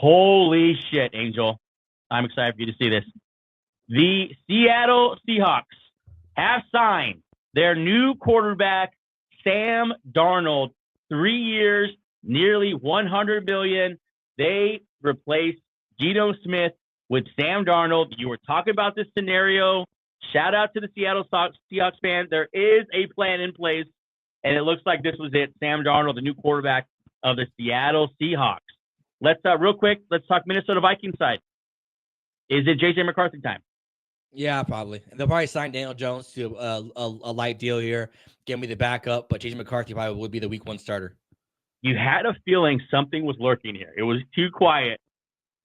Holy shit, Angel. I'm excited for you to see this. The Seattle Seahawks have signed their new quarterback, Sam Darnold, 3 years, nearly $100 million. They replaced Geno Smith with Sam Darnold. You were talking about this scenario. Shout out to the Seattle Seahawks fans. There is a plan in place, and it looks like this was it. Sam Darnold, the new quarterback of the Seattle Seahawks. Let's real quick. Let's talk Minnesota Vikings side. Is it JJ McCarthy time? Yeah, probably. They'll probably sign Daniel Jones to a light deal here, give me the backup, but JJ McCarthy probably would be the week 1 starter. You had a feeling something was lurking here. It was too quiet,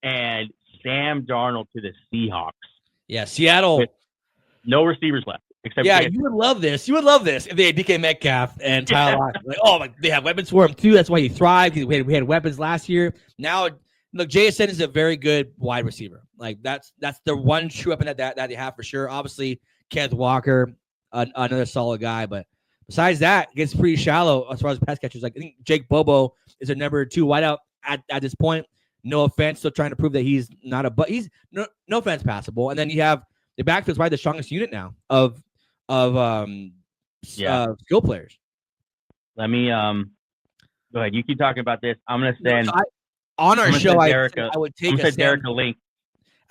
and Sam Darnold to the Seahawks. Yeah, Seattle. With no receivers left. Except you would love this. You would love this if they had DK Metcalf and Tyler Lockett. Like, they have weapons for him too. That's why he thrived. We had weapons last year. Now, look, JSN is a very good wide receiver. Like that's the one true weapon that they have for sure. Obviously, Kenneth Walker, another solid guy, but besides that, it gets pretty shallow as far as pass catchers. Like I think Jake Bobo is their number 2 wideout at this point. No offense, still trying to prove that he's not a, but he's no offense passable. And then you have the backfield's probably the strongest unit now of skill players. Let me go ahead. You keep talking about this. I'm gonna send on our show. I would take Derek a link.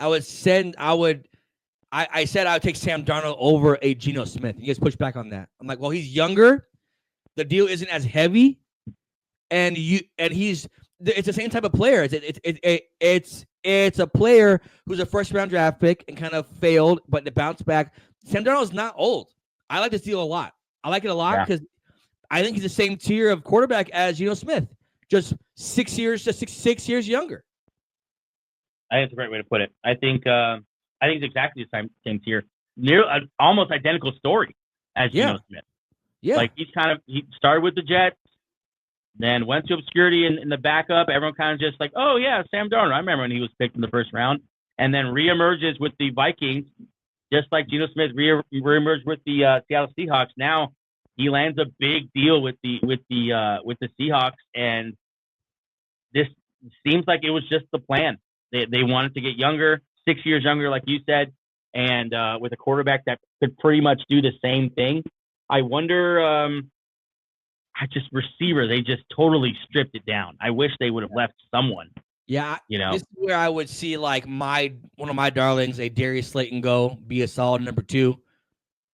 I said I would take Sam Darnold over a Geno Smith. You guys push back on that. I'm like, well, he's younger. The deal isn't as heavy, and it's the same type of player. It's a player who's a first round draft pick and kind of failed, but to bounce back. Sam Darnold's not old. I like this deal a lot. I like it a lot because I think he's the same tier of quarterback as Geno Smith, just 6 years younger. I think it's a great way to put it. I think it's exactly the same tier, near almost identical story as Geno Smith. Yeah, like he started with the Jets, then went to obscurity in the backup. Everyone kind of just like, oh yeah, Sam Darnold. I remember when he was picked in the first round, and then reemerges with the Vikings. Just like Geno Smith reemerged with the Seattle Seahawks, now he lands a big deal with the Seahawks, and this seems like it was just the plan. They wanted to get younger, 6 years younger, like you said, and with a quarterback that could pretty much do the same thing. I wonder, receiver, they just totally stripped it down. I wish they would have left someone. Yeah, this is where I would see like one of my darlings, a Darius Slayton, be a solid number 2.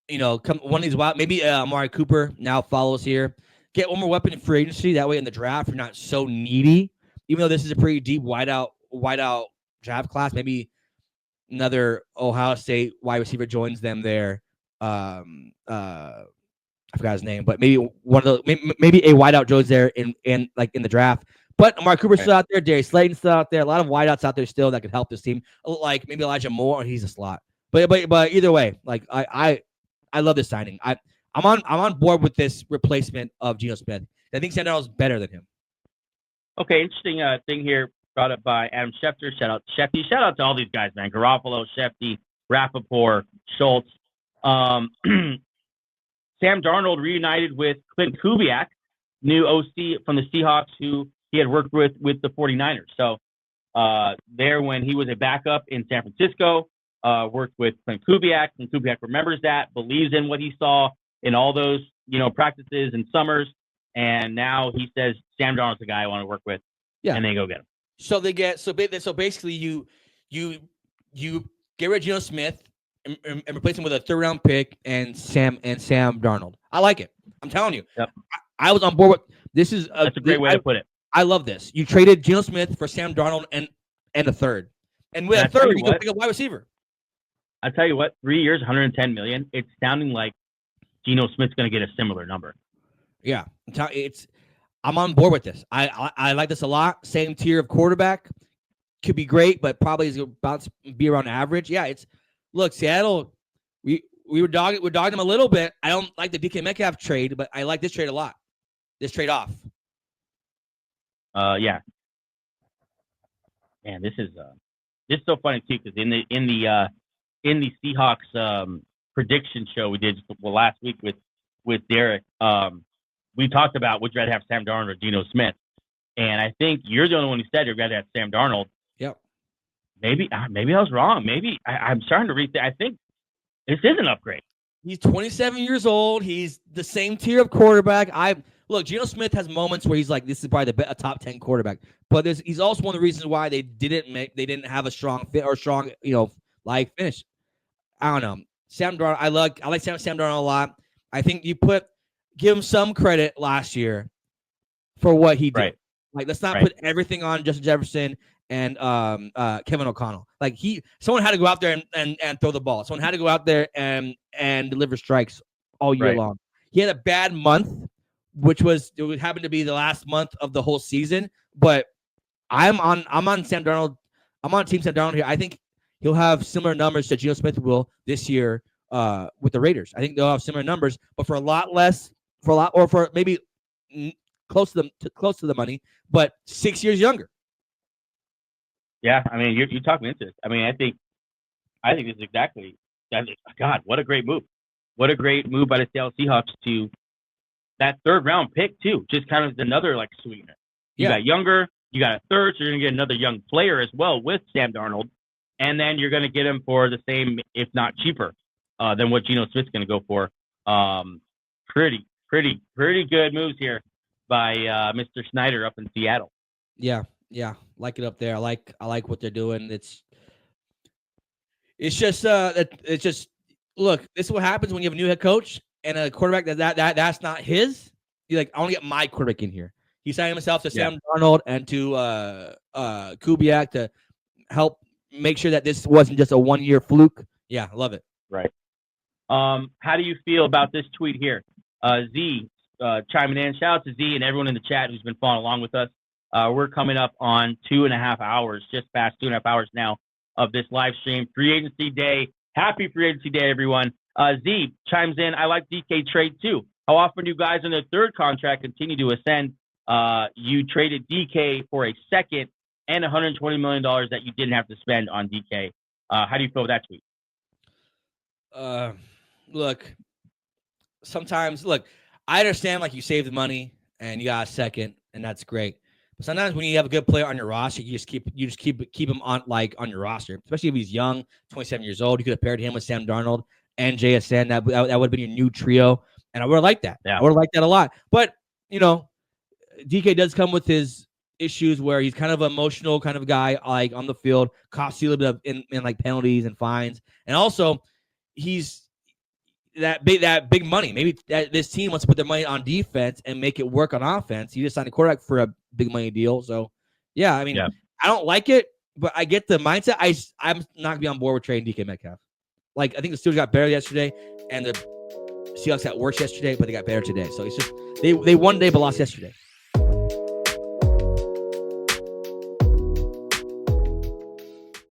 Come one of these wild, maybe Amari Cooper now follows here. Get one more weapon in free agency. That way in the draft, you're not so needy. Even though this is a pretty deep wideout draft class, maybe another Ohio State wide receiver joins them there. I forgot his name, but maybe maybe a wideout joins there in the draft. But Amari Cooper's still out there. Darius Slayton's still out there. A lot of wideouts out there still that could help this team. Like maybe Elijah Moore, he's a slot. But either way, like I love this signing. I'm on board with this replacement of Geno Smith. I think Sam Darnold's better than him. Okay, interesting thing here brought up by Adam Schefter. Shout out Shefty. Shout out to all these guys, man. Garofalo, Shefty, Rappaport, Schultz. Sam Darnold reunited with Clint Kubiak, new OC from the Seahawks, who he had worked with the 49ers. So there when he was a backup in San Francisco, worked with Clint Kubiak, and Kubiak remembers that, believes in what he saw in all those, practices and summers. And now he says, Sam Darnold's the guy I want to work with. Yeah. And they go get him. So basically you get rid of Geno Smith and replace him with a 3rd round pick and Sam Darnold. I like it. I'm telling you. Yep. I was on board with this. That's a great way to put it. I love this. You traded Geno Smith for Sam Darnold and a 3rd. And with a 3rd, you can pick a wide receiver. I'll tell you what, 3 years, $110 million. It's sounding like Geno Smith's going to get a similar number. Yeah. I'm on board with this. I like this a lot. Same tier of quarterback. Could be great, but probably is about to be around average. Yeah, look, Seattle, we were dogging them a little bit. I don't like the DK Metcalf trade, but I like this trade a lot. This trade off. Yeah. Man, this is so funny too, because in the Seahawks prediction show we did last week with Derek, we talked about would you rather have Sam Darnold or Geno Smith, and I think you're the only one who said you'd rather have Sam Darnold, Yep. Maybe I was wrong. Maybe I'm starting to rethink. I think this is an upgrade. He's 27 years old. He's the same tier of quarterback. Look, Geno Smith has moments where he's like, this is probably a top 10 quarterback. But he's also one of the reasons why they didn't have a strong fit or strong, finish. I don't know. Sam Darnold, I like Sam Darnold a lot. I think give him some credit last year for what he did. Right. Like, let's not put everything on Justin Jefferson and Kevin O'Connell. Like, someone had to go out there and throw the ball. Someone had to go out there and deliver strikes all year long. He had a bad month, which happened to be the last month of the whole season. But I'm on Sam Darnold. I'm on Team Sam Darnold here. I think he'll have similar numbers to Geno Smith will this year with the Raiders. I think they'll have similar numbers, but for a lot less, or for maybe close to the money, but 6 years younger. Yeah, I mean, you're talking into this. I mean, I think this is exactly that. God, what a great move! What a great move by the Seattle Seahawks to that third round pick too. Just kind of another like sweetener. You got younger, you got a third, so you're gonna get another young player as well with Sam Darnold, and then you're gonna get him for the same, if not cheaper, than what Geno Smith's gonna go for. Pretty good moves here by Mr. Snyder up in Seattle. Yeah, like it up there. I like what they're doing. It's just look. This is what happens when you have a new head coach and a quarterback that's not his. You're like, I want to get my quarterback in here. He signed himself to Sam Darnold and to Kubiak to help make sure that this wasn't just a 1-year fluke. Yeah, I love it. Right. How do you feel about this tweet here? Z chiming in. Shout out to Z and everyone in the chat who's been following along with us. We're coming up on 2.5 hours, just past 2.5 hours now of this live stream. Free agency day. Happy free agency day, everyone. Z chimes in. I like DK trade too. How often do you guys in their third contract continue to ascend? You traded DK for a second and $120 million that you didn't have to spend on DK. How do you feel with that tweet? Look, sometimes, I understand, like, you save the money and you got a second, and that's great. But sometimes when you have a good player on your roster, you just keep him on your roster, especially if he's young, 27 years old. You could have paired him with Sam Darnold and JSN. That would have been your new trio, and I would have liked that. Yeah. I would have liked that a lot. But DK does come with his issues where he's kind of an emotional kind of guy, like on the field, costs you a little bit in like penalties and fines, and also he's that big money. Maybe this team wants to put their money on defense and make it work on offense. You just signed a quarterback for a big money deal. So, yeah, I mean, I don't like it, but I get the mindset. I'm not going to be on board with trading DK Metcalf. Like, I think the Steelers got better yesterday, and the Seahawks got worse yesterday, but they got better today. So it's just they won today but lost yesterday.